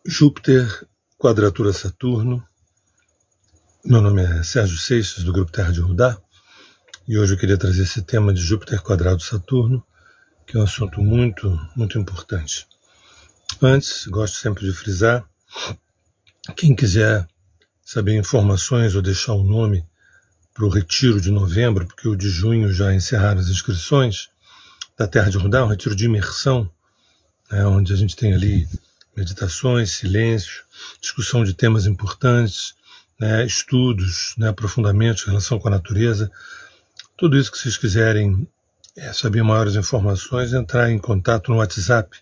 Júpiter, quadratura Saturno. Meu nome é Sérgio Seixas, do Grupo Terra de Rudá, e hoje eu queria trazer esse tema de Júpiter quadrado Saturno, que é um assunto muito importante. Antes, gosto sempre de frisar, quem quiser saber informações ou deixar um nome para o retiro de novembro, porque o de junho já encerraram as inscrições da Terra de Rudá, um retiro de imersão, onde a gente tem ali meditações, silêncio, discussão de temas importantes, estudos, aprofundamentos em relação com a natureza. Tudo isso que vocês quiserem saber maiores informações, entrar em contato no WhatsApp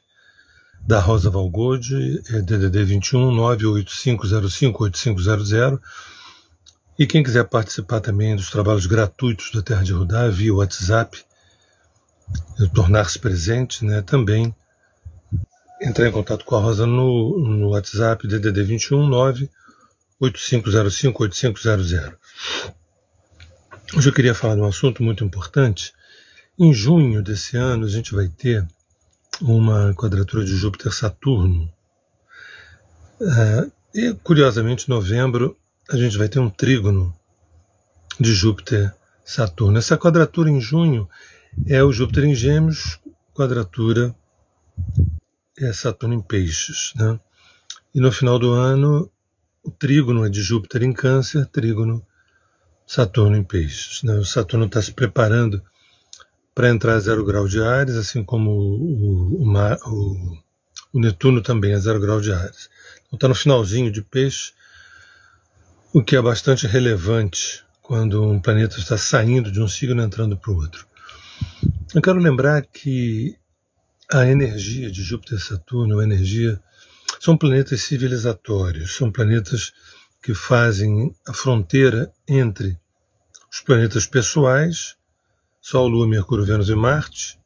da Rosa Valgode, DDD 21 98505 8500. E quem quiser participar também dos trabalhos gratuitos da Terra de Rudá via WhatsApp, tornar-se presente, também entrar em contato com a Rosa no WhatsApp DDD 21 98505 8500. Hoje eu queria falar de um assunto muito importante. Em junho desse ano a gente vai ter uma quadratura de Júpiter-Saturno. E curiosamente em novembro a gente vai ter um trígono de Júpiter-Saturno. Essa quadratura em junho é o Júpiter em Gêmeos, quadratura é Saturno em Peixes. E no final do ano, o trígono é de Júpiter em Câncer, trígono Saturno em Peixes. O Saturno está se preparando para entrar a 0 grau de Áries, assim como o Netuno também é 0 grau de Áries. Então está no finalzinho de Peixes, o que é bastante relevante quando um planeta está saindo de um signo e entrando para o outro. Eu quero lembrar que a energia de Júpiter e Saturno, são planetas civilizatórios, são planetas que fazem a fronteira entre os planetas pessoais, Sol, Lua, Mercúrio, Vênus e Marte,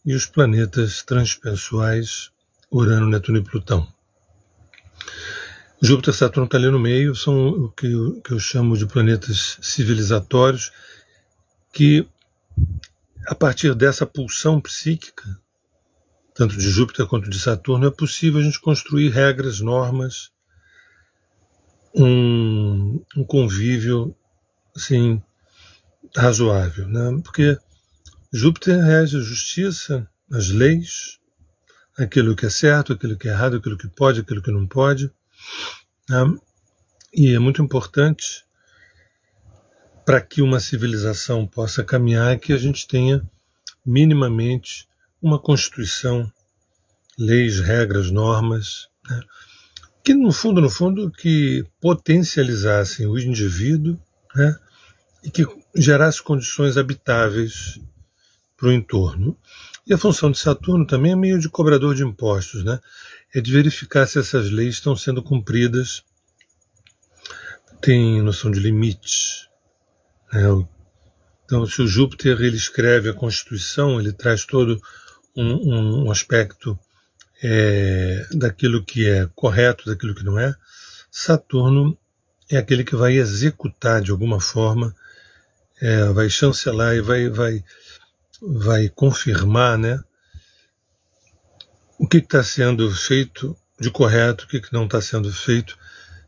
e os planetas transpessoais, Urano, Netuno e Plutão. Júpiter e Saturno estão ali no meio, são o que eu chamo de planetas civilizatórios, que a partir dessa pulsão psíquica, tanto de Júpiter quanto de Saturno, é possível a gente construir regras, normas, um convívio assim, razoável. Porque Júpiter rege a justiça, as leis, aquilo que é certo, aquilo que é errado, aquilo que pode, aquilo que não pode. E é muito importante para que uma civilização possa caminhar que a gente tenha minimamente uma constituição, leis, regras, normas, que no fundo, que potencializassem o indivíduo, e que gerassem condições habitáveis para o entorno. E a função de Saturno também é meio de cobrador de impostos, é de verificar se essas leis estão sendo cumpridas, tem noção de limites. Então, se o Júpiter ele escreve a Constituição, ele traz todo um aspecto daquilo que é correto, daquilo que não é. Saturno é aquele que vai executar de alguma forma, vai chancelar e vai confirmar, o que está sendo feito de correto, o que não está sendo feito,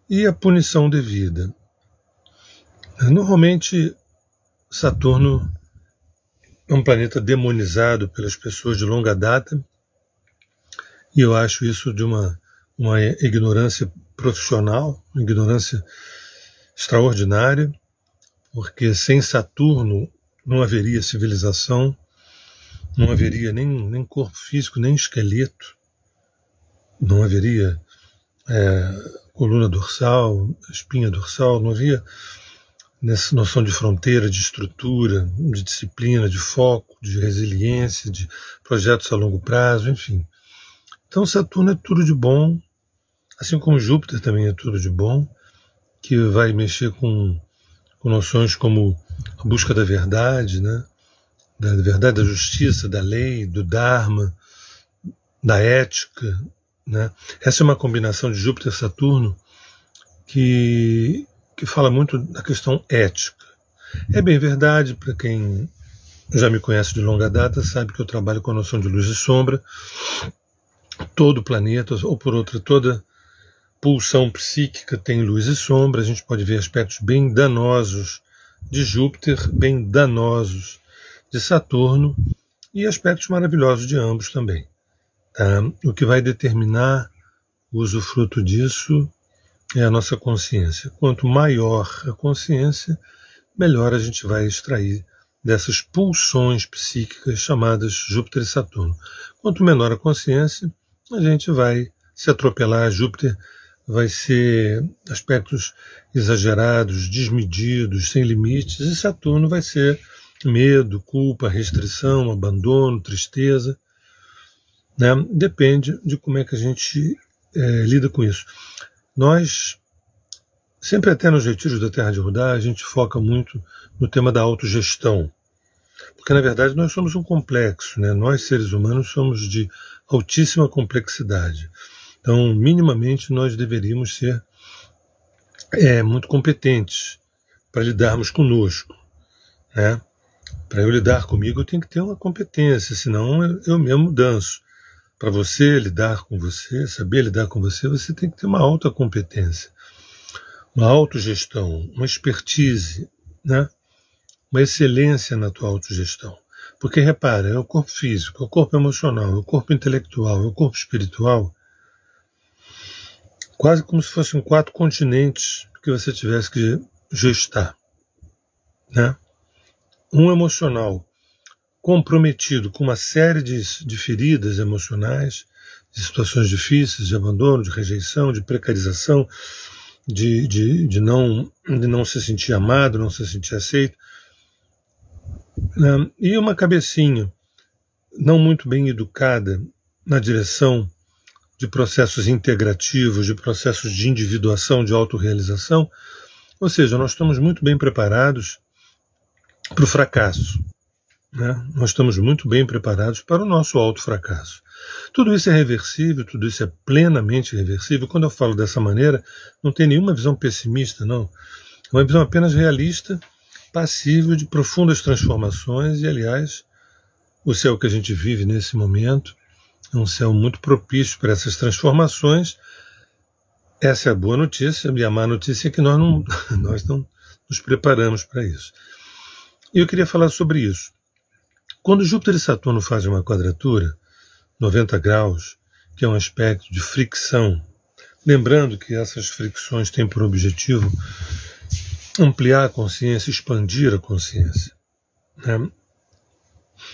e a punição devida. Normalmente, Saturno é um planeta demonizado pelas pessoas de longa data, e eu acho isso de uma ignorância profissional, uma ignorância extraordinária, porque sem Saturno não haveria civilização, não haveria nem corpo físico, nem esqueleto, não haveria coluna dorsal, espinha dorsal, não havia nessa noção de fronteira, de estrutura, de disciplina, de foco, de resiliência, de projetos a longo prazo, enfim. Então Saturno é tudo de bom, assim como Júpiter também é tudo de bom, que vai mexer com noções como a busca da verdade, da verdade, da justiça, da lei, do Dharma, da ética. Essa é uma combinação de Júpiter e Saturno que fala muito da questão ética. É bem verdade, para quem já me conhece de longa data, sabe que eu trabalho com a noção de luz e sombra. Todo planeta, ou por outra, toda pulsão psíquica tem luz e sombra, a gente pode ver aspectos bem danosos de Júpiter, bem danosos de Saturno e aspectos maravilhosos de ambos também. Tá? O que vai determinar o usufruto disso é a nossa consciência. Quanto maior a consciência, melhor a gente vai extrair dessas pulsões psíquicas chamadas Júpiter e Saturno. Quanto menor a consciência, a gente vai se atropelar. Júpiter vai ser aspectos exagerados, desmedidos, sem limites, e Saturno vai ser medo, culpa, restrição, abandono, tristeza. Né? Depende de como é que a gente lida com isso. Nós, sempre até nos retiros da Terra de Rudá, a gente foca muito no tema da autogestão. Porque, na verdade, nós somos um complexo, né? Nós, seres humanos, somos de altíssima complexidade. Então, minimamente, nós deveríamos ser muito competentes para lidarmos conosco. Né? Para eu lidar comigo, eu tenho que ter uma competência, senão eu mesmo danço. Para você lidar com você, saber lidar com você, você tem que ter uma alta competência, uma autogestão, uma expertise, né? Uma excelência na tua autogestão. Porque, repara, é o corpo físico, é o corpo emocional, é o corpo intelectual, é o corpo espiritual, quase como se fossem 4 continentes que você tivesse que gestar. Né? Um emocional comprometido com uma série de feridas emocionais, de situações difíceis, de abandono, de rejeição, de precarização, de não se sentir amado, não se sentir aceito. E uma cabecinha não muito bem educada na direção de processos integrativos, de processos de individuação, de autorrealização. Ou seja, nós estamos muito bem preparados para o fracasso. Né? Nós estamos muito bem preparados para o nosso auto-fracasso. Tudo isso é reversível, tudo isso é plenamente reversível. Quando eu falo dessa maneira, não tem nenhuma visão pessimista, não. É uma visão apenas realista, passível de profundas transformações, e, aliás, o céu que a gente vive nesse momento é um céu muito propício para essas transformações. Essa é a boa notícia, e a má notícia é que nós não nos preparamos para isso. E eu queria falar sobre isso. Quando Júpiter e Saturno fazem uma quadratura, 90 graus, que é um aspecto de fricção, lembrando que essas fricções têm por objetivo ampliar a consciência, expandir a consciência. Né?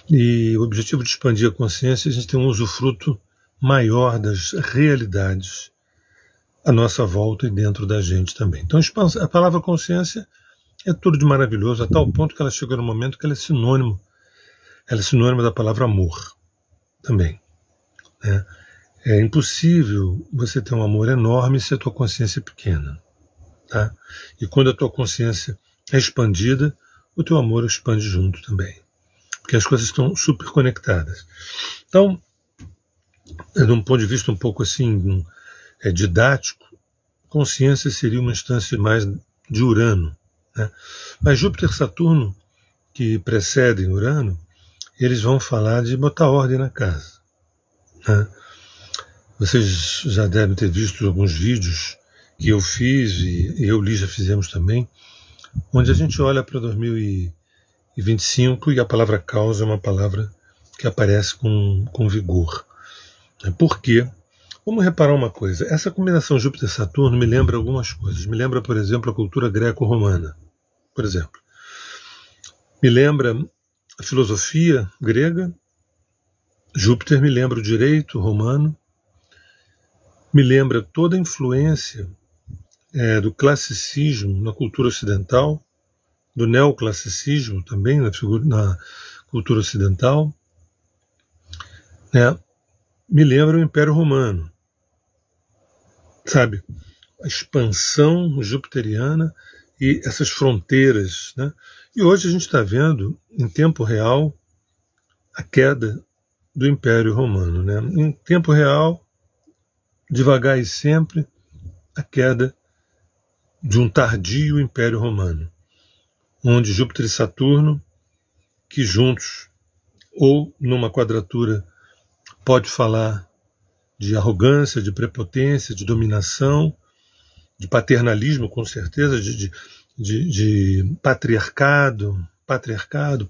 E o objetivo de expandir a consciência é a gente ter um usufruto maior das realidades à nossa volta e dentro da gente também. Então a palavra consciência é tudo de maravilhoso, a tal ponto que ela chegou no momento que ela é sinônimo da palavra amor também. Né? É impossível você ter um amor enorme se a tua consciência é pequena. Tá? E quando a tua consciência é expandida, o teu amor expande junto também. Porque as coisas estão super conectadas. Então, de um ponto de vista um pouco assim didático, consciência seria uma instância mais de Urano. Né? Mas Júpiter e Saturno, que precedem Urano, eles vão falar de botar ordem na casa. Né? Vocês já devem ter visto alguns vídeos que eu fiz, e eu e já fizemos também, onde a gente olha para 2025 e a palavra causa é uma palavra que aparece com vigor. Por quê? Vamos reparar uma coisa. Essa combinação Júpiter-Saturno me lembra algumas coisas. Me lembra, por exemplo, a cultura greco-romana. Por exemplo. Me lembra a filosofia grega. Júpiter me lembra o direito romano. Me lembra toda a influência do classicismo na cultura ocidental, do neoclassicismo também na cultura ocidental. Né? Me lembra o Império Romano. Sabe? A expansão jupiteriana e essas fronteiras. Né? E hoje a gente está vendo, em tempo real, a queda do Império Romano. Né? Em tempo real, devagar e sempre, a queda de um tardio Império Romano, onde Júpiter e Saturno, que juntos, ou numa quadratura, pode falar de arrogância, de prepotência, de dominação, de paternalismo, com certeza, de patriarcado,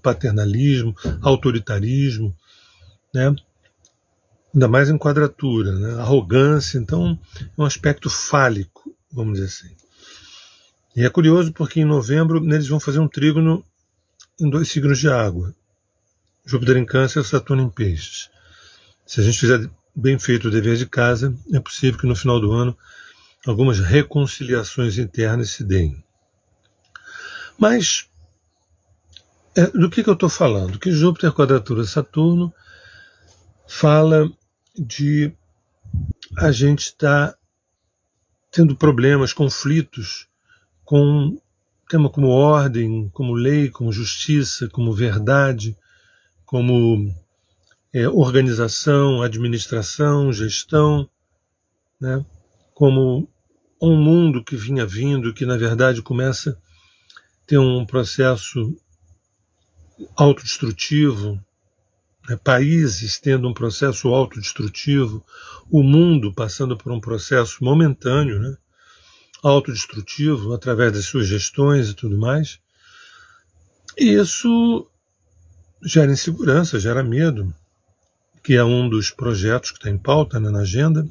paternalismo, autoritarismo, né? Ainda mais em quadratura, né? Arrogância, então é um aspecto fálico, vamos dizer assim. E é curioso porque em novembro eles vão fazer um trígono em 2 signos de água, Júpiter em Câncer e Saturno em Peixes. Se a gente fizer bem feito o dever de casa, é possível que no final do ano algumas reconciliações internas se deem. Mas do que eu estou falando? Que Júpiter quadratura Saturno fala de a gente estar tendo problemas, conflitos com tema como ordem, como lei, como justiça, como verdade, como organização, administração, gestão, né? Como um mundo que vinha vindo, que na verdade começa a ter um processo autodestrutivo, né? Países tendo um processo autodestrutivo, o mundo passando por um processo momentâneo, né? Autodestrutivo através das suas gestões e tudo mais. E isso gera insegurança, gera medo, que é um dos projetos que está em pauta, né, na agenda,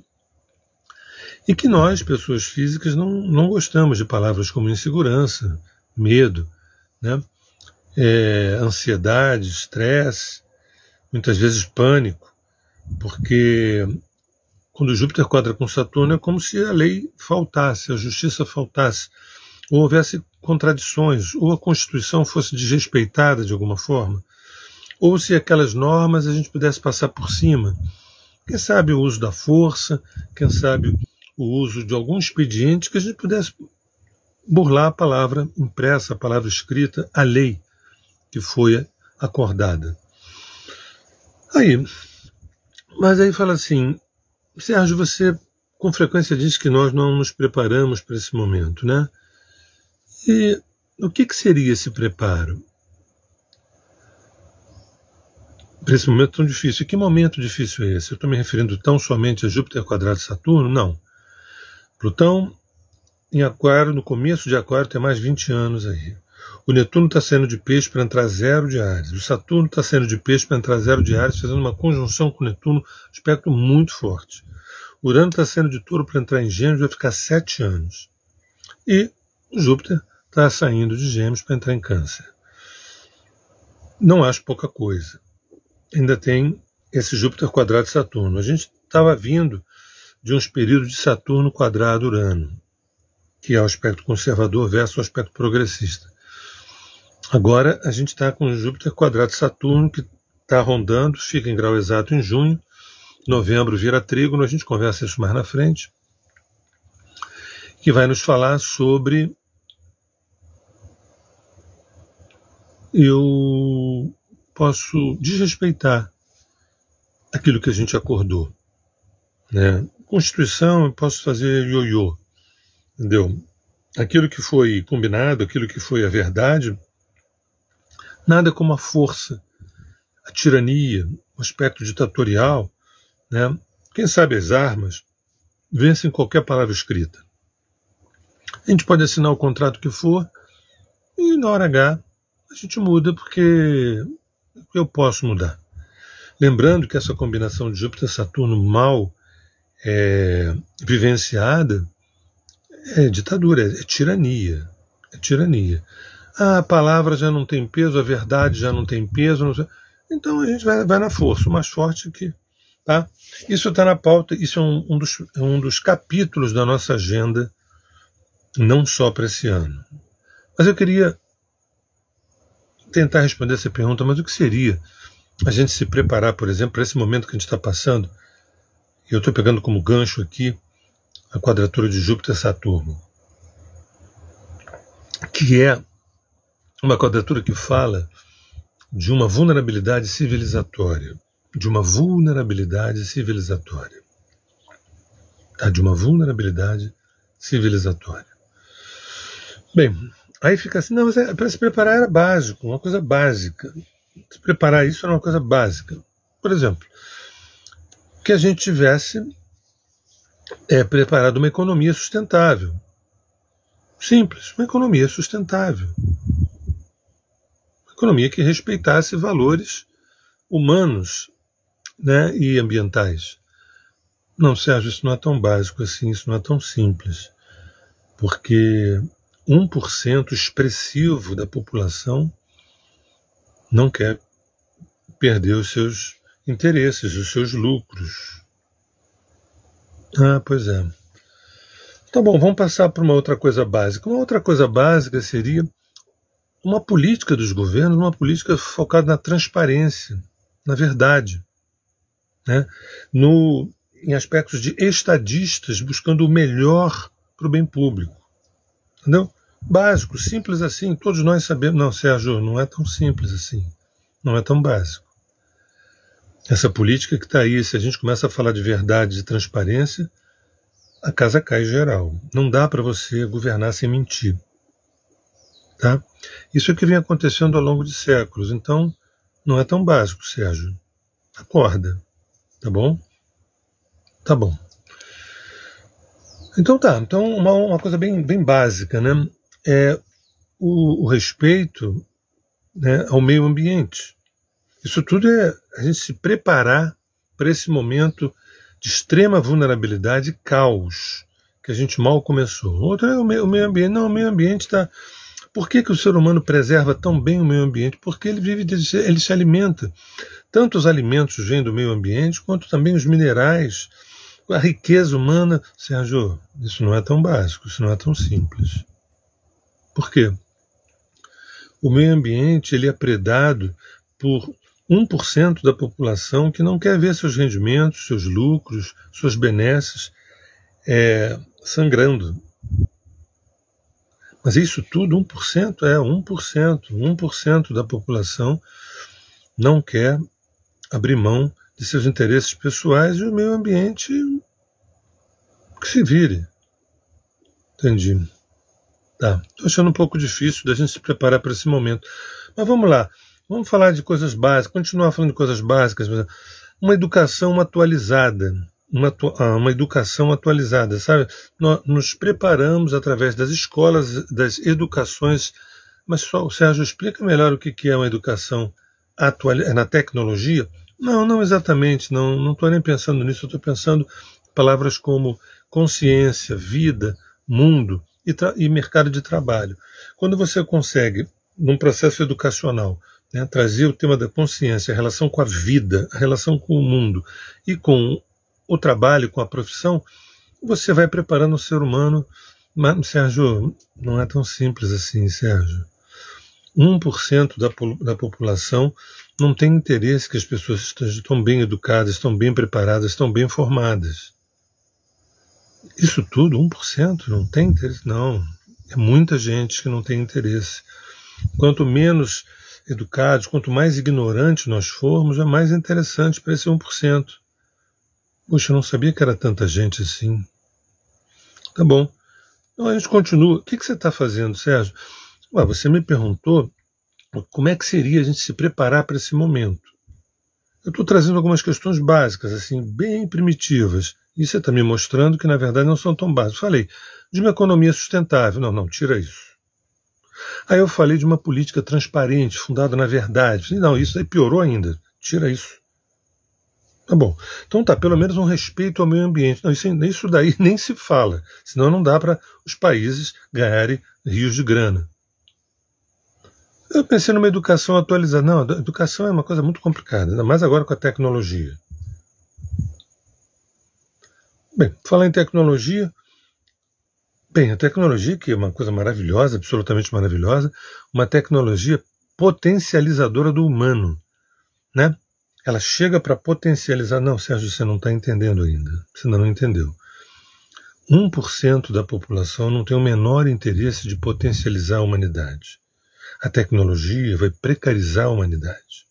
e que nós, pessoas físicas, não gostamos de palavras como insegurança, medo, né, ansiedade, estresse, muitas vezes pânico, porque quando Júpiter quadra com Saturno é como se a lei faltasse, a justiça faltasse, ou houvesse contradições, ou a Constituição fosse desrespeitada de alguma forma, ou se aquelas normas a gente pudesse passar por cima. Quem sabe o uso da força, quem sabe o uso de algum expediente que a gente pudesse burlar a palavra impressa, a palavra escrita, a lei que foi acordada. Mas aí fala assim, Sérgio, você com frequência diz que nós não nos preparamos para esse momento, né? E o que seria esse preparo? Para esse momento tão difícil. E que momento difícil é esse? Eu estou me referindo tão somente a Júpiter quadrado Saturno? Não. Plutão em Aquário, no começo de Aquário, tem mais 20 anos aí. O Netuno está saindo de Peixe para entrar 0 de Áries. O Saturno está saindo de Peixe para entrar 0 de Áries, fazendo uma conjunção com o Netuno, aspecto muito forte. O Urano está saindo de Touro para entrar em Gêmeos, vai ficar 7 anos. E o Júpiter está saindo de Gêmeos para entrar em Câncer. Não acho pouca coisa. Ainda tem esse Júpiter quadrado Saturno. A gente estava vindo de uns períodos de Saturno quadrado Urano, que é o aspecto conservador versus o aspecto progressista. Agora a gente está com o Júpiter quadrado Saturno, que está rondando, fica em grau exato em junho, novembro vira trígono, a gente conversa isso mais na frente, que vai nos falar sobre eu posso desrespeitar aquilo que a gente acordou, né? Constituição, eu posso fazer ioiô, entendeu? Aquilo que foi combinado, aquilo que foi a verdade, nada como a força, a tirania, o aspecto ditatorial, né? Quem sabe as armas vencem qualquer palavra escrita. A gente pode assinar o contrato que for e na hora H a gente muda porque eu posso mudar. Lembrando que essa combinação de Júpiter-Saturno mal vivenciada é ditadura, é tirania. É tirania. A palavra já não tem peso, a verdade já não tem peso. Então a gente vai na força, o mais forte que. Tá? Isso está na pauta, isso é um dos capítulos da nossa agenda, não só para esse ano. Mas eu queria tentar responder essa pergunta, mas o que seria a gente se preparar, por exemplo, para esse momento que a gente está passando? Eu estou pegando como gancho aqui a quadratura de Júpiter-Saturno, que é uma quadratura que fala de uma vulnerabilidade civilizatória. De uma vulnerabilidade civilizatória. Tá? De uma vulnerabilidade civilizatória. Bem, aí fica assim, não, mas para se preparar era básico, uma coisa básica. Se preparar isso era uma coisa básica. Por exemplo, que a gente tivesse é preparar uma economia sustentável. Simples, uma economia sustentável. Uma economia que respeitasse valores humanos, né, e ambientais. Não, Sérgio, isso não é tão básico assim, isso não é tão simples. Porque 1% expressivo da população não quer perder os seus interesses, os seus lucros. Ah, pois é. Tá bom, vamos passar para uma outra coisa básica. Uma outra coisa básica seria uma política dos governos, uma política focada na transparência, na verdade, né? Em aspectos de estadistas buscando o melhor para o bem público. Entendeu? Básico, simples assim, todos nós sabemos. Não, Sérgio, não é tão simples assim. Não é tão básico. Essa política que está aí, se a gente começa a falar de verdade, de transparência, a casa cai geral. Não dá para você governar sem mentir. Tá? Isso é o que vem acontecendo ao longo de séculos. Então, não é tão básico, Sérgio. Acorda. Tá bom? Tá bom. Então tá. Então, uma coisa bem básica, né? É o respeito, né, ao meio ambiente. Isso tudo é a gente se preparar para esse momento de extrema vulnerabilidade e caos, que a gente mal começou. Outro é o meio ambiente. Não, o meio ambiente está... Por que o ser humano preserva tão bem o meio ambiente? Porque ele ele se alimenta. Tanto os alimentos vêm do meio ambiente, quanto também os minerais, a riqueza humana. Sérgio, isso não é tão básico, isso não é tão simples. Por quê? O meio ambiente ele é predado por 1% da população que não quer ver seus rendimentos, seus lucros, suas benesses sangrando. Mas isso tudo, 1%, 1% da população não quer abrir mão de seus interesses pessoais e o meio ambiente que se vire. Entendi. Tá. Estou achando um pouco difícil da gente se preparar para esse momento. Mas vamos lá. Vamos falar de coisas básicas, continuar falando de coisas básicas. Uma educação atualizada. Uma educação atualizada, sabe? Nós nos preparamos através das escolas, das educações. Mas só, Sérgio, explica melhor o que é uma educação na tecnologia? Não exatamente. Não estou nem pensando nisso. Estou pensando em palavras como consciência, vida, mundo e mercado de trabalho. Quando você consegue, num processo educacional, né, trazer o tema da consciência, a relação com a vida, a relação com o mundo e com o trabalho, com a profissão, você vai preparando o ser humano. Mas, Sérgio, não é tão simples assim, Sérgio. 1% da população não tem interesse que as pessoas estão bem educadas, estão bem preparadas, estão bem formadas. Isso tudo, 1%, não tem interesse? Não. É muita gente que não tem interesse. Quanto menos educados, quanto mais ignorantes nós formos, é mais interessante para esse 1%. Poxa, eu não sabia que era tanta gente assim. Tá bom. Então a gente continua. O que você está fazendo, Sérgio? Você me perguntou como é que seria a gente se preparar para esse momento. Eu estou trazendo algumas questões básicas, assim, bem primitivas. E você está me mostrando que, na verdade, não são tão básicas. Falei de uma economia sustentável. Não, tira isso. Aí eu falei de uma política transparente, fundada na verdade. Não, isso aí piorou ainda. Tira isso. Tá bom. Então tá, pelo menos um respeito ao meio ambiente. Não, isso daí nem se fala. Senão não dá para os países ganharem rios de grana. Eu pensei numa educação atualizada. Não, a educação é uma coisa muito complicada, ainda mais agora com a tecnologia. Bem, falar em tecnologia. Bem, a tecnologia, que é uma coisa maravilhosa, absolutamente maravilhosa, uma tecnologia potencializadora do humano, né? Ela chega para potencializar. Não, Sérgio, você não está entendendo ainda. Você ainda não entendeu. 1% da população não tem o menor interesse de potencializar a humanidade. A tecnologia vai precarizar a humanidade.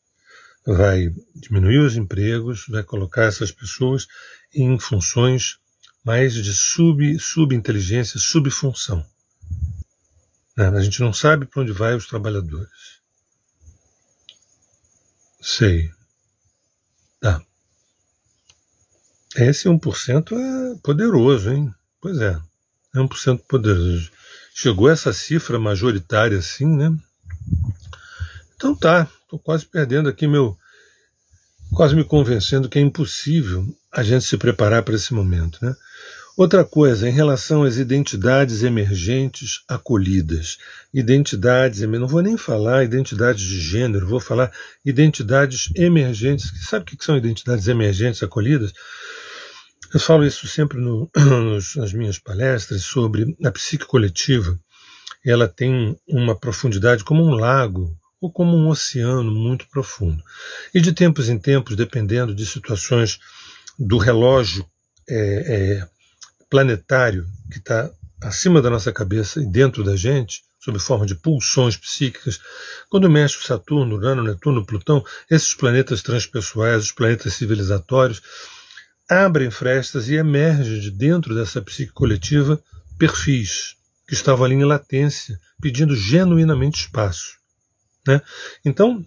Vai diminuir os empregos, vai colocar essas pessoas em funções mais de subinteligência, subfunção. A gente não sabe para onde vai os trabalhadores. Sei. Tá. Esse 1% é poderoso, hein? Pois é 1% poderoso. Chegou essa cifra majoritária assim, né? Então tá, estou quase perdendo aqui quase me convencendo que é impossível a gente se preparar para esse momento, né? Outra coisa, em relação às identidades emergentes acolhidas. Não vou nem falar identidades de gênero, vou falar identidades emergentes. Sabe o que são identidades emergentes acolhidas? Eu falo isso sempre nas minhas palestras sobre a psique coletiva. Ela tem uma profundidade como um lago ou como um oceano muito profundo. E de tempos em tempos, dependendo de situações do relógio planetário que está acima da nossa cabeça e dentro da gente, sob forma de pulsões psíquicas, quando mexe o Saturno, Urano, Netuno, Plutão, esses planetas transpessoais, os planetas civilizatórios, abrem frestas e emergem de dentro dessa psique coletiva perfis que estavam ali em latência, pedindo genuinamente espaço, né? Então,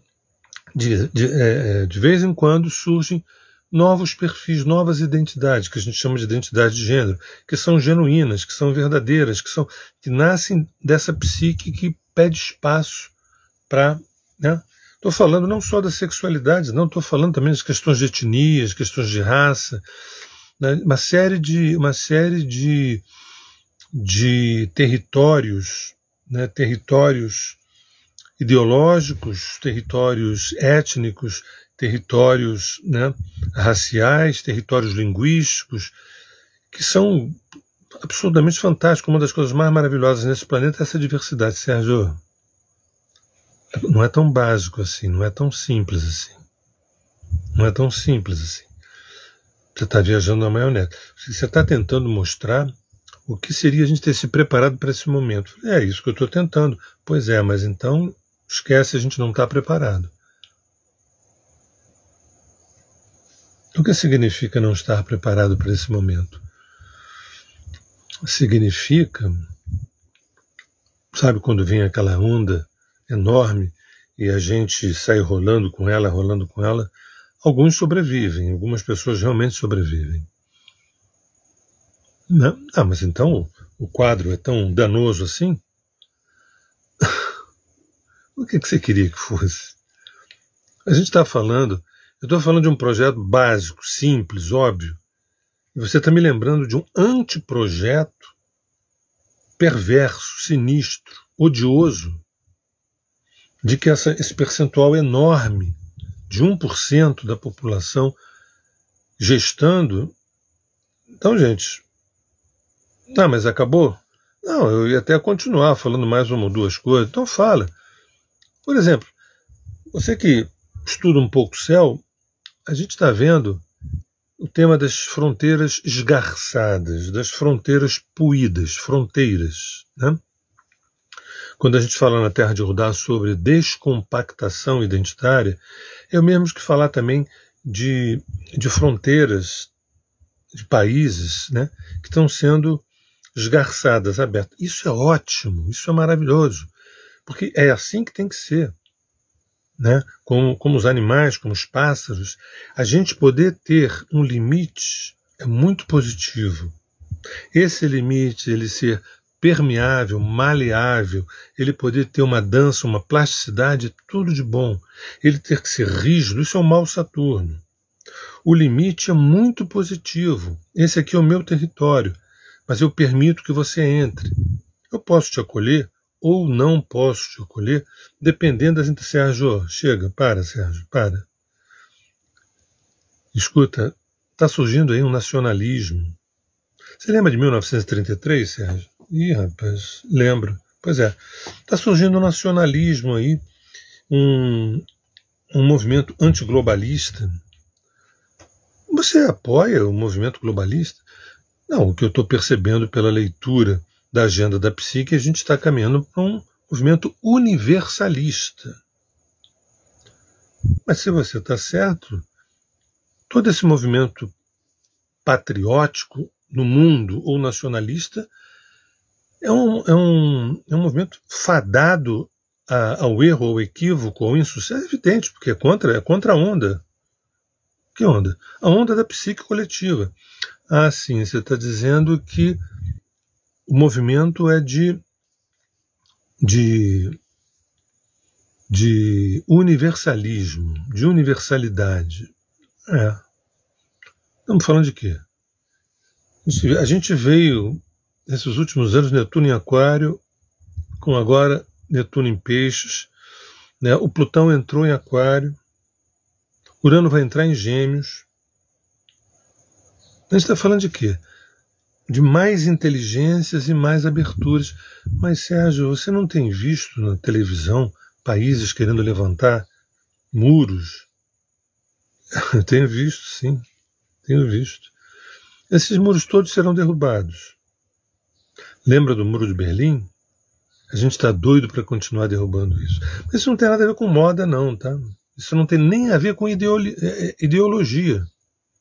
de vez em quando surgem novos perfis, novas identidades, que a gente chama de identidade de gênero, que são genuínas, que são verdadeiras, que nascem dessa psique que pede espaço para... Né? Estou falando não só da sexualidade, não, estou falando também das questões de etnias, questões de raça, né? Uma série de territórios, né? Territórios ideológicos, territórios étnicos, territórios, né, raciais, territórios linguísticos, que são absolutamente fantásticos. Uma das coisas mais maravilhosas nesse planeta é essa diversidade, Sérgio. Não é tão básico assim, não é tão simples assim. Não é tão simples assim. Você está viajando na maionese. Você está tentando mostrar o que seria a gente ter se preparado para esse momento. É isso que eu estou tentando. Pois é, mas então esquece, a gente não está preparado. O que significa não estar preparado para esse momento? Significa, sabe, quando vem aquela onda enorme e a gente sai rolando com ela, alguns sobrevivem, algumas pessoas realmente sobrevivem. Não? Ah, mas então o quadro é tão danoso assim? O que você queria que fosse? A gente está falando... Eu estou falando de um projeto básico, simples, óbvio. E você está me lembrando de um anteprojeto perverso, sinistro, odioso, de que esse percentual enorme de 1% da população gestando... Então, gente... Ah, mas acabou? Não, eu ia até continuar falando mais uma ou duas coisas. Então fala. Por exemplo, você que estuda um pouco o céu, a gente está vendo o tema das fronteiras esgarçadas, das fronteiras puídas, fronteiras, né? Quando a gente fala na Terra de Rudá sobre descompactação identitária, é o mesmo que falar também de fronteiras, de países, né, que estão sendo esgarçadas, abertas. Isso é ótimo, isso é maravilhoso, porque é assim que tem que ser. Né? Como os animais, como os pássaros, a gente poder ter um limite é muito positivo. Esse limite, ele ser permeável, maleável, ele poder ter uma dança, uma plasticidade, tudo de bom. Ele ter que ser rígido, isso é o mau Saturno. O limite é muito positivo. Esse aqui é o meu território, mas eu permito que você entre. Eu posso te acolher ou não posso te acolher, dependendo das... Sérgio, chega, Sérgio, para. Escuta, está surgindo aí um nacionalismo. Você lembra de 1933, Sérgio? Ih, rapaz, lembro. Pois é, está surgindo um nacionalismo aí, um movimento antiglobalista. Você apoia o movimento globalista? Não, o que eu estou percebendo pela leitura da agenda da psique, a gente está caminhando para um movimento universalista. Mas se você está certo, todo esse movimento patriótico no mundo ou nacionalista é um movimento fadado ao erro, ao equívoco, ao insucesso. É evidente, porque é contra a onda. Que onda? A onda da psique coletiva. Ah, sim, você está dizendo que o movimento é de universalismo, de universalidade. Estamos falando de quê? A gente veio, nesses últimos anos, Netuno em Aquário, com agora Netuno em Peixes, né? O Plutão entrou em Aquário, Urano vai entrar em Gêmeos. A gente está falando de quê? De mais inteligências e mais aberturas. Mas, Sérgio, você não tem visto na televisão países querendo levantar muros? Eu tenho visto, sim. Tenho visto. Esses muros todos serão derrubados. Lembra do Muro de Berlim? A gente está doido para continuar derrubando isso. Mas isso não tem nada a ver com moda, não, tá? Isso não tem nem a ver com ideologia.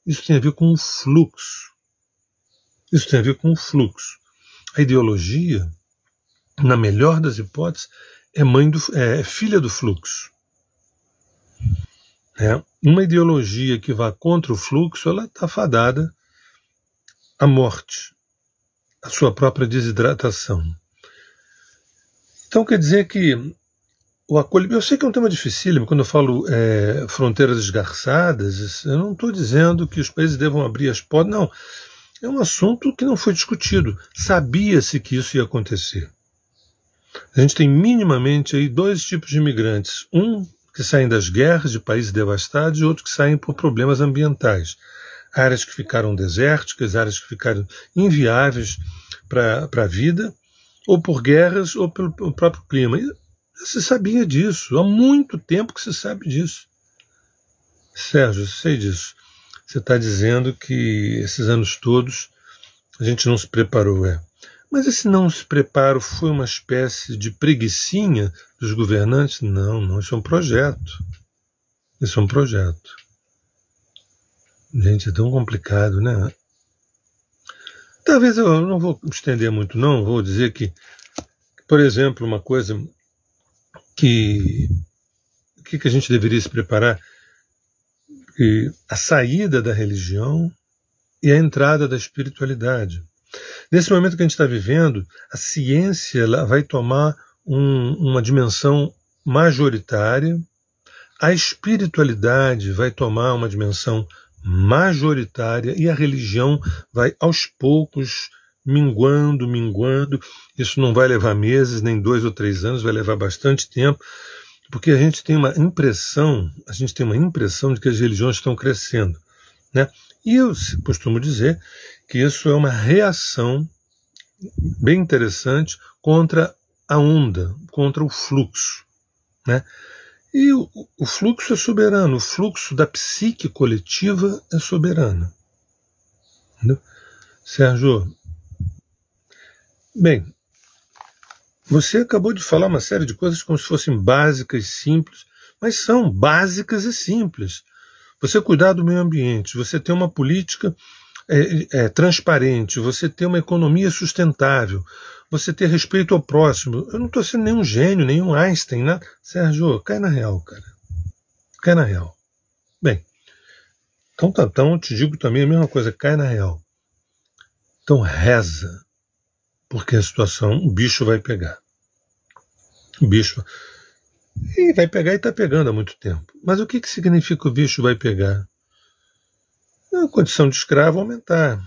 Isso tem a ver com o fluxo. Isso tem a ver com o fluxo. A ideologia, na melhor das hipóteses, é filha do fluxo. Uma ideologia que vá contra o fluxo, ela está fadada à morte, à sua própria desidratação. Então quer dizer que o acolhimento... Eu sei que é um tema dificílimo, quando eu falo fronteiras esgarçadas, eu não estou dizendo que os países devam abrir as portas, não. É um assunto que não foi discutido. Sabia-se que isso ia acontecer. A gente tem minimamente aí dois tipos de imigrantes. Um que saem das guerras de países devastados e outro que saem por problemas ambientais. Áreas que ficaram desérticas, áreas que ficaram inviáveis para a vida, ou por guerras, ou pelo próprio clima. E se sabia disso. Há muito tempo que se sabe disso. Sérgio, eu sei disso. Você está dizendo que esses anos todos a gente não se preparou, Mas esse não se preparo foi uma espécie de preguicinha dos governantes? Não, isso é um projeto. Isso é um projeto. Gente, é tão complicado, né? Talvez eu não vou estender muito, não. Vou dizer que, por exemplo, uma coisa que a gente deveria se preparar, a saída da religião e a entrada da espiritualidade. Nesse momento que a gente está vivendo, a ciência ela vai tomar uma dimensão majoritária, a espiritualidade vai tomar uma dimensão majoritária e a religião vai aos poucos minguando. Isso não vai levar meses, nem 2 ou 3 anos, vai levar bastante tempo, porque a gente tem uma impressão de que as religiões estão crescendo, né? E eu costumo dizer que isso é uma reação bem interessante contra a onda, contra o fluxo, né? E o fluxo é soberano, o fluxo da psique coletiva é soberano. Entendeu? Sérgio, bem, você acabou de falar uma série de coisas como se fossem básicas, simples, mas são básicas e simples. Você cuidar do meio ambiente, você ter uma política transparente, você ter uma economia sustentável, você ter respeito ao próximo. Eu não estou sendo nenhum gênio, nenhum Einstein, né? Sérgio, cai na real, cara. Cai na real. Bem, então eu te digo também a mesma coisa, cai na real. Então reza, porque a situação, o bicho vai pegar. O bicho... E vai pegar e está pegando há muito tempo. Mas o que significa o bicho vai pegar? A condição de escravo aumentar,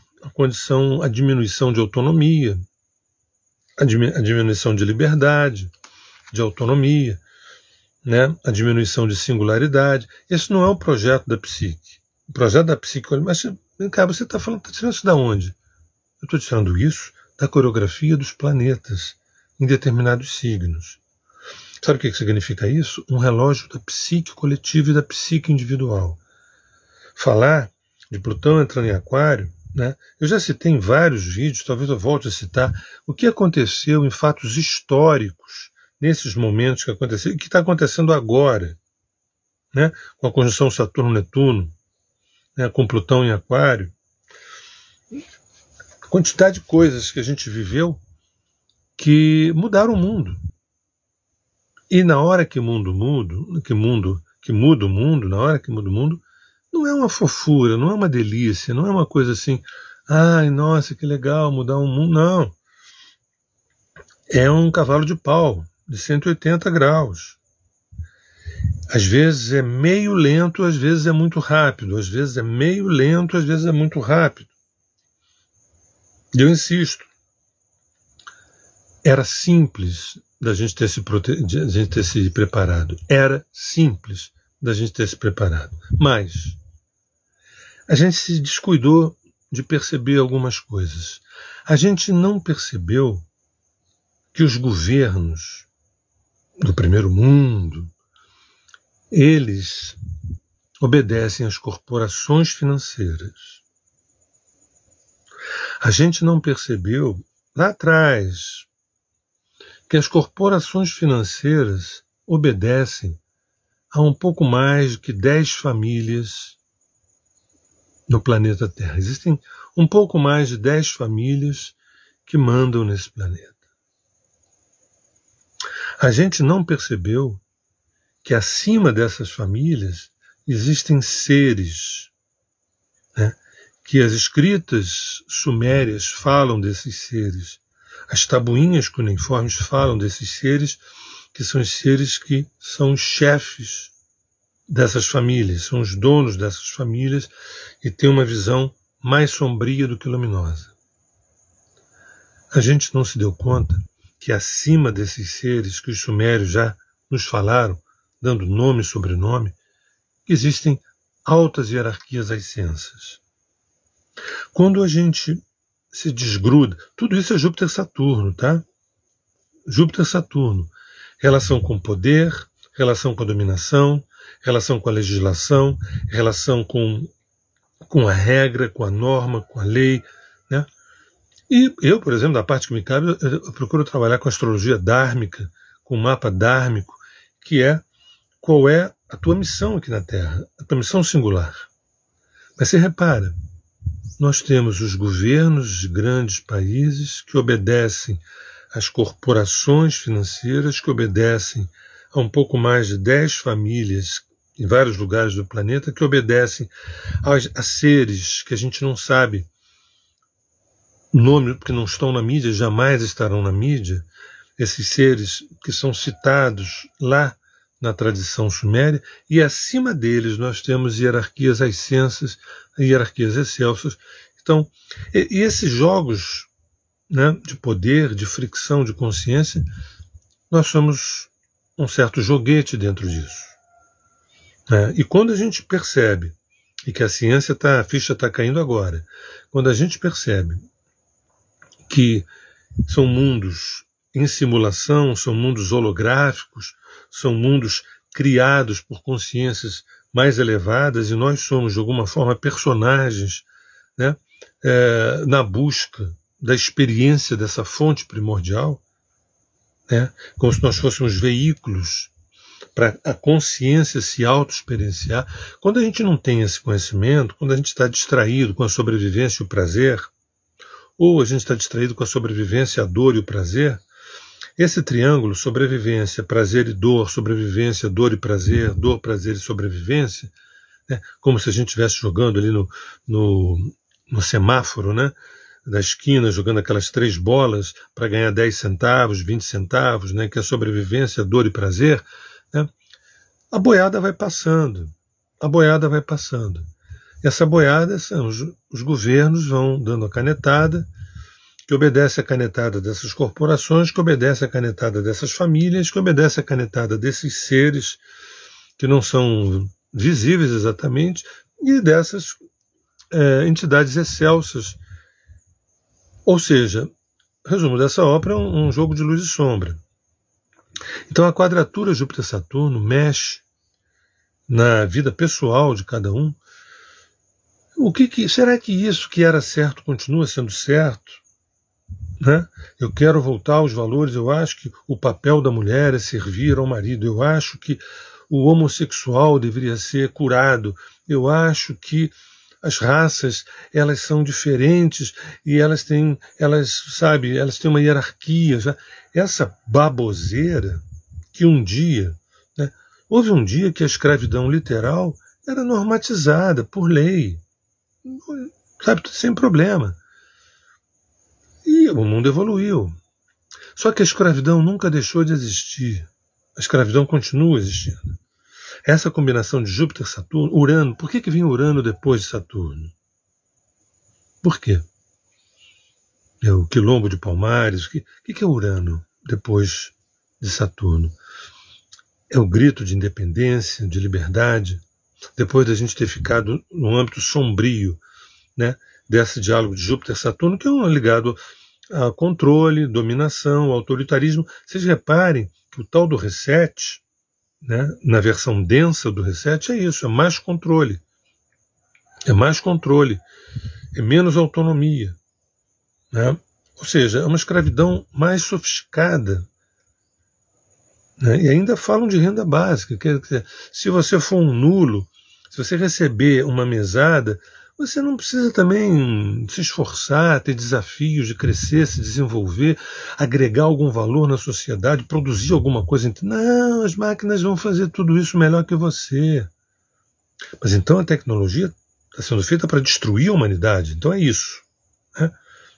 a diminuição de autonomia, a diminuição de liberdade, de autonomia, né? A diminuição de singularidade. Esse não é o projeto da psique. O projeto da psique... Mas, vem cá, você está tirando isso da onde? Eu estou tirando isso da coreografia dos planetas em determinados signos. Sabe o que significa isso? Um relógio da psique coletiva e da psique individual. Falar de Plutão entrando em Aquário, né? Eu já citei em vários vídeos, talvez eu volte a citar, o que aconteceu em fatos históricos, nesses momentos que aconteceram, e que está acontecendo agora, né? Com a conjunção Saturno-Netuno, né? Com Plutão em Aquário. A quantidade de coisas que a gente viveu que mudaram o mundo. E na hora que muda o mundo, na hora que muda o mundo, não é uma fofura, não é uma delícia, não é uma coisa assim, ai, nossa, que legal mudar o mundo. Não. É um cavalo de pau, de 180 graus. Às vezes é meio lento, às vezes é muito rápido, às vezes é meio lento, às vezes é muito rápido. E eu insisto, era simples da gente ter se preparado. Era simples da gente ter se preparado. Mas a gente se descuidou de perceber algumas coisas. A gente não percebeu que os governos do primeiro mundo, eles obedecem às corporações financeiras. A gente não percebeu lá atrás que as corporações financeiras obedecem a um pouco mais de que 10 famílias no planeta Terra. Existem um pouco mais de 10 famílias que mandam nesse planeta. A gente não percebeu que acima dessas famílias existem seres, né, que as escritas sumérias falam desses seres, as tabuinhas cuneiformes falam desses seres, que são os seres que são os chefes dessas famílias, são os donos dessas famílias e têm uma visão mais sombria do que luminosa. A gente não se deu conta que acima desses seres que os sumérios já nos falaram, dando nome e sobrenome, existem altas hierarquias ascensas. Quando a gente se desgruda, tudo isso é Júpiter-Saturno, tá? Júpiter-Saturno, relação com o poder, relação com a dominação, relação com a legislação, relação com a regra, com a norma, com a lei, né? E eu, por exemplo, da parte que me cabe, eu procuro trabalhar com astrologia dármica, com o mapa dármico, que é qual é a tua missão aqui na Terra, a tua missão singular. Mas você repara, nós temos os governos de grandes países que obedecem às corporações financeiras, que obedecem a um pouco mais de 10 famílias em vários lugares do planeta, que obedecem a seres que a gente não sabe o nome, porque não estão na mídia, jamais estarão na mídia, esses seres que são citados lá na tradição suméria, e acima deles nós temos hierarquias ascensas, hierarquias excelsas. Então, e esses jogos, né, de poder, de fricção, de consciência, nós somos um certo joguete dentro disso. E quando a gente percebe, e que a ciência a ficha está caindo agora, quando a gente percebe que são mundos em simulação, são mundos holográficos, são mundos criados por consciências mais elevadas, e nós somos, de alguma forma, personagens, né, na busca da experiência dessa fonte primordial, né, como se nós fôssemos veículos para a consciência se auto-experienciar. Quando a gente não tem esse conhecimento, quando a gente está distraído com a sobrevivência e o prazer, ou a gente está distraído com a sobrevivência, a dor e o prazer, esse triângulo, sobrevivência, prazer e dor, sobrevivência, dor e prazer, dor, prazer e sobrevivência, né, como se a gente estivesse jogando ali no semáforo, né, da esquina, jogando aquelas 3 bolas para ganhar 10 centavos, 20 centavos, né, que é sobrevivência, dor e prazer, né, a boiada vai passando, a boiada vai passando. Essa boiada são os governos vão dando a canetada, que obedece a canetada dessas corporações, que obedece a canetada dessas famílias, que obedece a canetada desses seres que não são visíveis exatamente, e dessas entidades excelsas. Ou seja, resumo dessa ópera é um jogo de luz e sombra. Então a quadratura Júpiter-Saturno mexe na vida pessoal de cada um. Será que isso que era certo continua sendo certo? Né? Eu quero voltar aos valores. Eu acho que o papel da mulher é servir ao marido. Eu acho que o homossexual deveria ser curado. Eu acho que as raças, elas são diferentes e elas têm uma hierarquia. Essa baboseira que um dia, né, houve um dia que a escravidão literal era normatizada por lei, sabe, sem problema. E o mundo evoluiu. Só que a escravidão nunca deixou de existir. A escravidão continua existindo. Essa combinação de Júpiter, Saturno, Urano, por que vem Urano depois de Saturno? Por quê? É o quilombo de Palmares. O que é Urano depois de Saturno? É o grito de independência, de liberdade, depois da gente ter ficado no âmbito sombrio, né, desse diálogo de Júpiter-Saturno, que é ligado a controle, dominação, autoritarismo. Vocês reparem que o tal do reset, né, na versão densa do reset, é isso, é mais controle. É mais controle, é menos autonomia, né? Ou seja, é uma escravidão mais sofisticada, né? E ainda falam de renda básica. Quer dizer, se você for um nulo, se você receber uma mesada, você não precisa também se esforçar, ter desafios de crescer, se desenvolver, agregar algum valor na sociedade, produzir alguma coisa. Não, as máquinas vão fazer tudo isso melhor que você. Mas então a tecnologia está sendo feita para destruir a humanidade. Então é isso, né?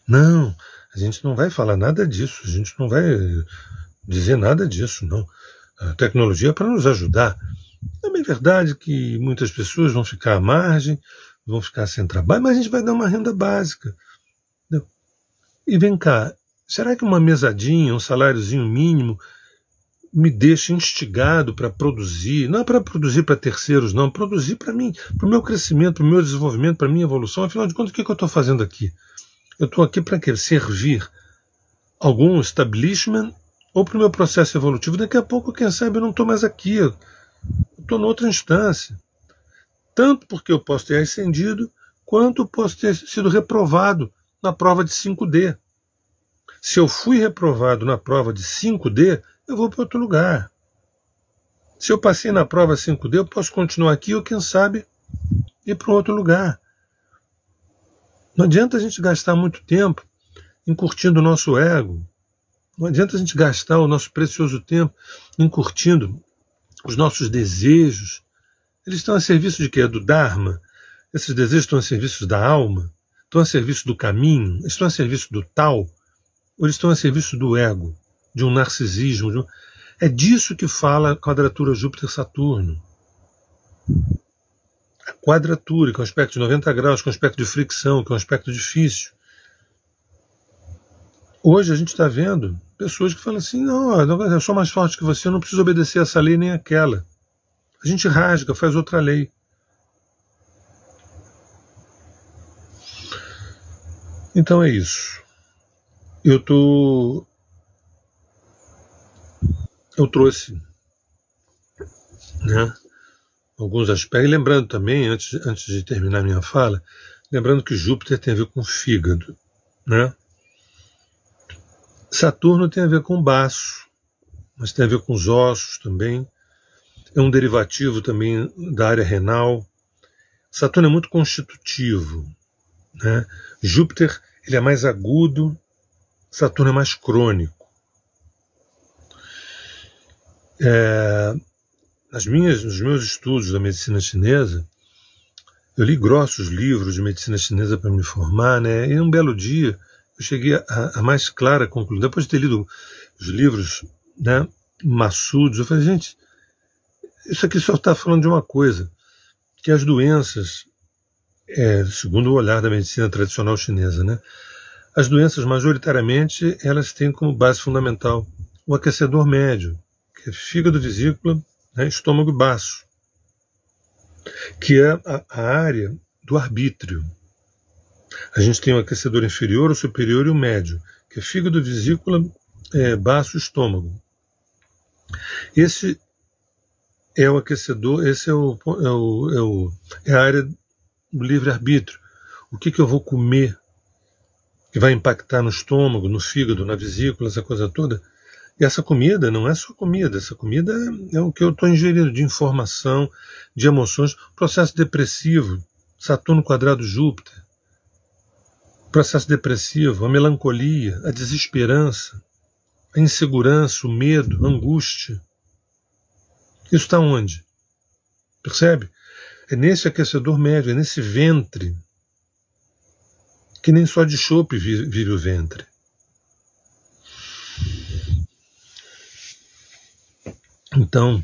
Não, a gente não vai falar nada disso, a gente não vai dizer nada disso, não. A tecnologia é para nos ajudar. É bem verdade que muitas pessoas vão ficar à margem, vão ficar sem trabalho, mas a gente vai dar uma renda básica. Entendeu? E vem cá, será que uma mesadinha, um saláriozinho mínimo, me deixa instigado para produzir? Não é para produzir para terceiros, não, produzir para mim, para o meu crescimento, para o meu desenvolvimento, para a minha evolução. Afinal de contas, o que eu estou fazendo aqui? Eu estou aqui para quê? Servir algum establishment ou para o meu processo evolutivo? Daqui a pouco, quem sabe, eu não estou mais aqui, eu estou noutra instância. Tanto porque eu posso ter ascendido, quanto posso ter sido reprovado na prova de 5D. Se eu fui reprovado na prova de 5D, eu vou para outro lugar. Se eu passei na prova 5D, eu posso continuar aqui ou, quem sabe, ir para outro lugar. Não adianta a gente gastar muito tempo encurtindo o nosso ego. Não adianta a gente gastar o nosso precioso tempo encurtindo os nossos desejos. Eles estão a serviço de quê? Do Dharma? Esses desejos estão a serviço da alma? Estão a serviço do caminho? Estão a serviço do tal? Ou eles estão a serviço do ego? De um narcisismo? É disso que fala a quadratura Júpiter-Saturno. A quadratura, que é um aspecto de 90 graus, que é um aspecto de fricção, que é um aspecto difícil. Hoje a gente está vendo pessoas que falam assim, não, eu sou mais forte que você, eu não preciso obedecer essa lei nem aquela. A gente rasga, faz outra lei. Então é isso. Eu trouxe, né, alguns aspectos. E lembrando também, antes de terminar minha fala, lembrando que Júpiter tem a ver com o fígado, né? Saturno tem a ver com o baço, mas tem a ver com os ossos também. É um derivativo também da área renal. Saturno é muito constitutivo, né? Júpiter ele é mais agudo, Saturno é mais crônico. Nos meus estudos da medicina chinesa, eu li grossos livros de medicina chinesa para me formar, né? E um belo dia eu cheguei à mais clara conclusão. Depois de ter lido os livros, né, maçudos, eu falei, gente, isso aqui só está falando de uma coisa, que as doenças, segundo o olhar da medicina tradicional chinesa, né, as doenças majoritariamente elas têm como base fundamental o aquecedor médio, que é fígado, vesícula, né, estômago e baço, que é a área do arbítrio. A gente tem o aquecedor inferior, o superior e o médio, que é fígado, vesícula, baço e estômago. Esse é o aquecedor, esse é a área do livre-arbítrio. O que eu vou comer que vai impactar no estômago, no fígado, na vesícula, essa coisa toda. E essa comida não é só comida, essa comida é o que eu estou ingerindo de informação, de emoções, processo depressivo, Saturno quadrado Júpiter, processo depressivo, a melancolia, a desesperança, a insegurança, o medo, a angústia. Isso está onde? Percebe? É nesse aquecedor médio, é nesse ventre, que nem só de chope vive o ventre. Então,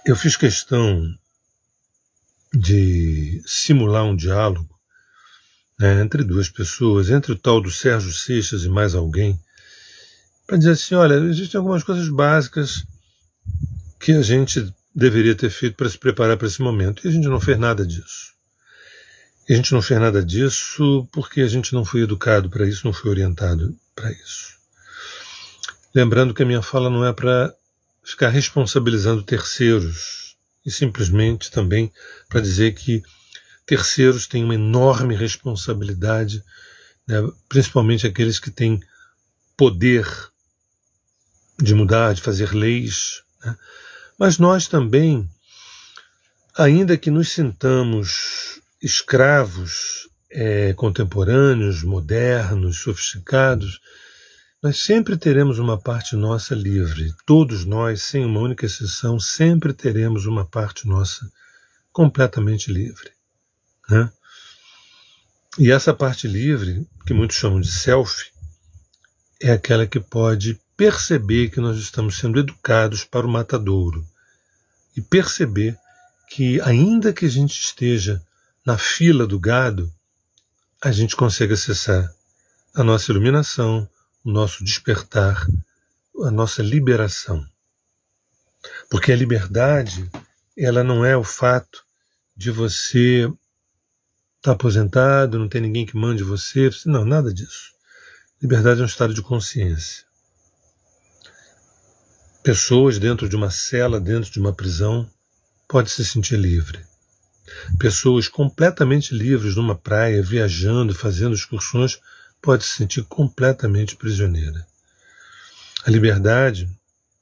eu fiz questão de simular um diálogo, né, entre duas pessoas, entre o tal do Sérgio Seixas e mais alguém, para dizer assim, olha, existem algumas coisas básicas que a gente deveria ter feito para se preparar para esse momento, e a gente não fez nada disso. E a gente não fez nada disso porque a gente não foi educado para isso, não foi orientado para isso. Lembrando que a minha fala não é para ficar responsabilizando terceiros, e simplesmente também para dizer que terceiros têm uma enorme responsabilidade, né, principalmente aqueles que têm poder de mudar, de fazer leis, né? Mas nós também, ainda que nos sintamos escravos contemporâneos, modernos, sofisticados, nós sempre teremos uma parte nossa livre. Todos nós, sem uma única exceção, sempre teremos uma parte nossa completamente livre, né? E essa parte livre, que muitos chamam de self, é aquela que pode perceber que nós estamos sendo educados para o matadouro e perceber que, ainda que a gente esteja na fila do gado, a gente consegue acessar a nossa iluminação, o nosso despertar, a nossa liberação. Porque a liberdade, ela não é o fato de você estar aposentado, não ter ninguém que mande você, não, nada disso. Liberdade é um estado de consciência. Pessoas dentro de uma cela, dentro de uma prisão, podem se sentir livre. Pessoas completamente livres numa praia, viajando, fazendo excursões, podem se sentir completamente prisioneira. A liberdade,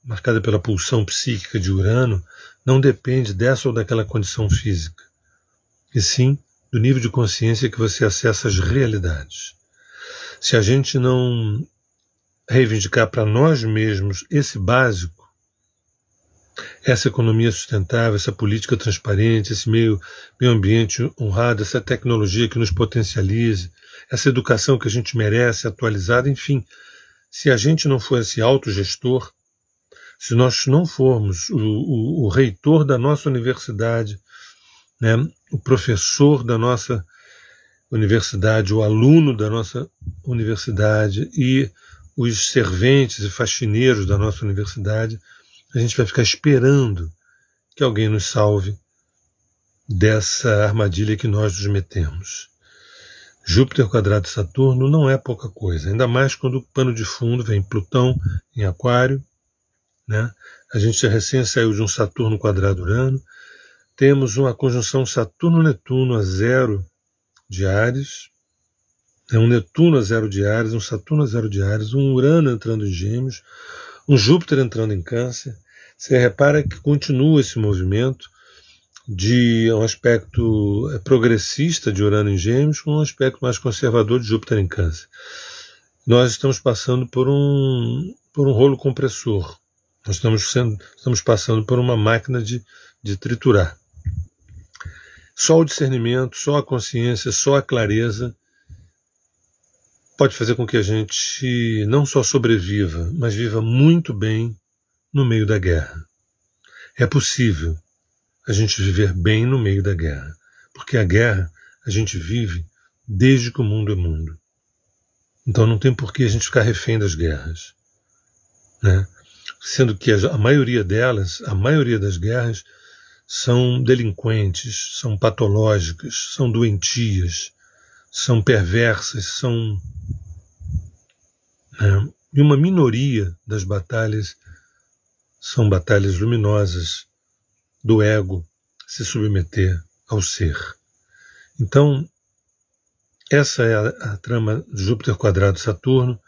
marcada pela pulsão psíquica de Urano, não depende dessa ou daquela condição física, e sim do nível de consciência que você acessa as realidades. Se a gente não reivindicar para nós mesmos esse básico, essa economia sustentável, essa política transparente, esse meio ambiente honrado, essa tecnologia que nos potencialize, essa educação que a gente merece, atualizada, enfim, se a gente não for esse autogestor, se nós não formos o reitor da nossa universidade, né, o professor da nossa universidade, o aluno da nossa universidade e os serventes e faxineiros da nossa universidade, a gente vai ficar esperando que alguém nos salve dessa armadilha que nós nos metemos. Júpiter quadrado Saturno não é pouca coisa, ainda mais quando o pano de fundo vem Plutão em Aquário, né? A gente recém saiu de um Saturno quadrado Urano, temos uma conjunção Saturno-Netuno a 0 de Áries, um Netuno a 0 de Áries, um Saturno a 0 de Áries, um Urano entrando em Gêmeos, um Júpiter entrando em Câncer. Você repara que continua esse movimento de um aspecto progressista de Urano em Gêmeos com um aspecto mais conservador de Júpiter em Câncer. Nós estamos passando por um rolo compressor. Nós estamos passando por uma máquina de triturar. Só o discernimento, só a consciência, só a clareza pode fazer com que a gente não só sobreviva, mas viva muito bem no meio da guerra. É possível a gente viver bem no meio da guerra, porque a guerra a gente vive desde que o mundo é mundo. Então não tem por que a gente ficar refém das guerras, né? Sendo que a maioria delas, a maioria das guerras, são delinquentes, são patológicas, são doentias, são perversas, são... E uma minoria das batalhas são batalhas luminosas do ego se submeter ao ser. Então, essa é a trama de Júpiter quadrado Saturno,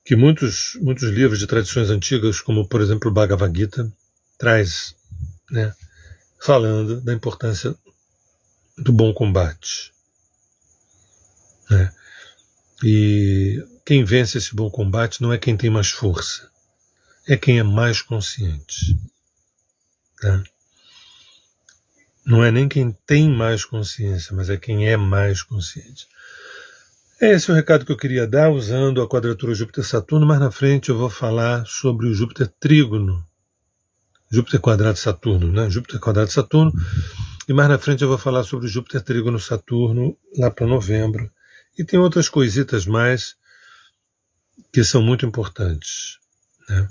que muitos livros de tradições antigas, como por exemplo o Bhagavad Gita, traz, né, falando da importância do bom combate, né? E quem vence esse bom combate não é quem tem mais força, é quem é mais consciente, tá? Não é nem quem tem mais consciência, mas é quem é mais consciente. Esse é o recado que eu queria dar usando a quadratura Júpiter-Saturno. Mais na frente eu vou falar sobre o Júpiter trígono, Júpiter quadrado Saturno, né? Júpiter quadrado Saturno. E mais na frente eu vou falar sobre o Júpiter trígono Saturno lá para novembro. E tem outras coisitas mais que são muito importantes, né?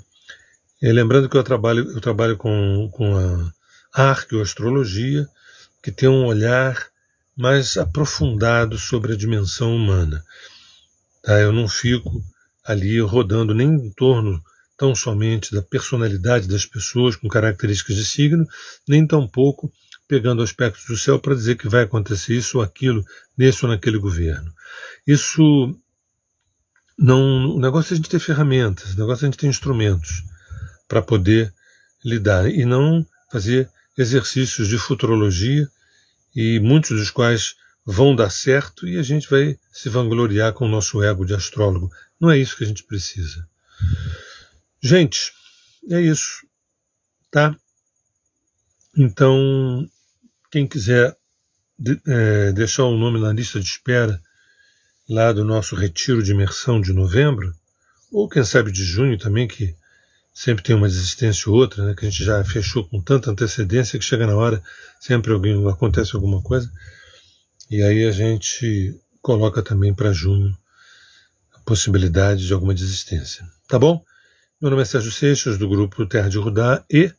E lembrando que eu trabalho com a arqueoastrologia, que tem um olhar mais aprofundado sobre a dimensão humana. Tá? Eu não fico ali rodando nem em torno tão somente da personalidade das pessoas com características de signo, nem tampouco pegando aspectos do céu para dizer que vai acontecer isso ou aquilo nesse ou naquele governo. Isso não. O negócio é a gente ter ferramentas, o negócio é a gente ter instrumentos para poder lidar e não fazer exercícios de futurologia, e muitos dos quais vão dar certo e a gente vai se vangloriar com o nosso ego de astrólogo. Não é isso que a gente precisa. Gente, é isso, tá? Então, quem quiser deixar o nome na lista de espera lá do nosso retiro de imersão de novembro, ou quem sabe de junho também, que sempre tem uma desistência ou outra, né, que a gente já fechou com tanta antecedência que chega na hora, sempre acontece alguma coisa, e aí a gente coloca também para junho a possibilidade de alguma desistência. Tá bom? Meu nome é Sérgio Seixas, do grupo Terra de Rudá e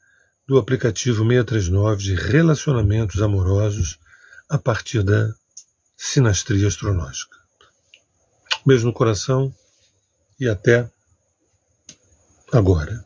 do aplicativo 639 de relacionamentos amorosos a partir da sinastria astrológica. Beijo no coração e até agora.